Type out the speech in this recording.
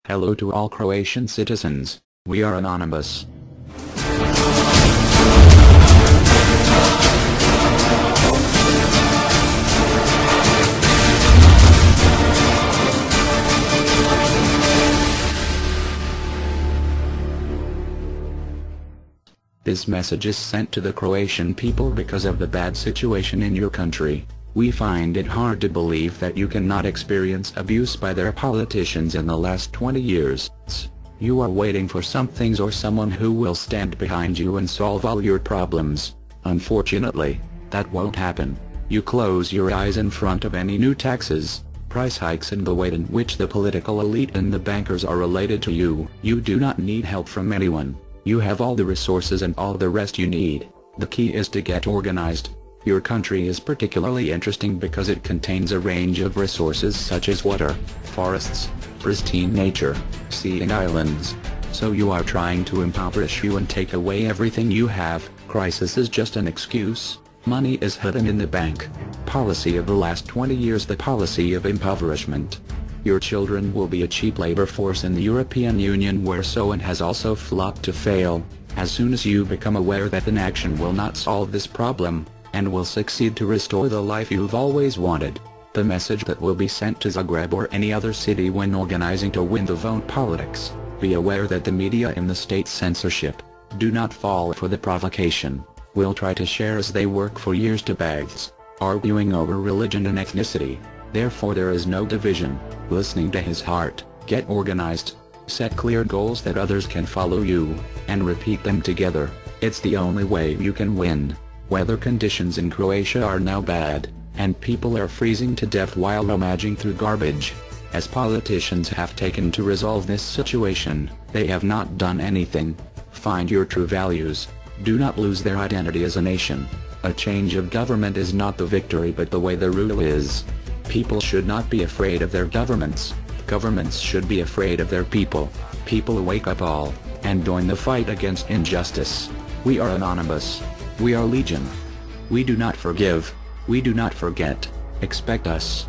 Hello to all Croatian citizens, we are anonymous. This message is sent to the Croatian people because of the bad situation in your country. We find it hard to believe that you cannot experience abuse by their politicians in the last 20 years. You are waiting for some things or someone who will stand behind you and solve all your problems. Unfortunately, that won't happen. You close your eyes in front of any new taxes, price hikes and the way in which the political elite and the bankers are related to you. You do not need help from anyone. You have all the resources and all the rest you need. The key is to get organized. Your country is particularly interesting because it contains a range of resources such as water, forests, pristine nature, sea and islands. So you are trying to impoverish you and take away everything you have. Crisis is just an excuse. Money is hidden in the bank. Policy of the last 20 years, the policy of impoverishment. Your children will be a cheap labor force in the European Union, where so and has also flopped to fail. As soon as you become aware that inaction will not solve this problem, and will succeed to restore the life you've always wanted, the message that will be sent to Zagreb or any other city when organizing to win the vote politics: be aware that the media and the state censorship do not fall for the provocation, will try to share as they work for years to bags, arguing over religion and ethnicity. Therefore there is no division. Listening to his heart, get organized, set clear goals that others can follow you, and repeat them together. It's the only way you can win. Weather conditions in Croatia are now bad, and people are freezing to death while rummaging through garbage. As politicians have taken to resolve this situation, they have not done anything. Find your true values. Do not lose their identity as a nation. A change of government is not the victory but the way the rule is. People should not be afraid of their governments. Governments should be afraid of their people. People wake up all, and join the fight against injustice. We are anonymous. We are legion. We do not forgive. We do not forget. Expect us.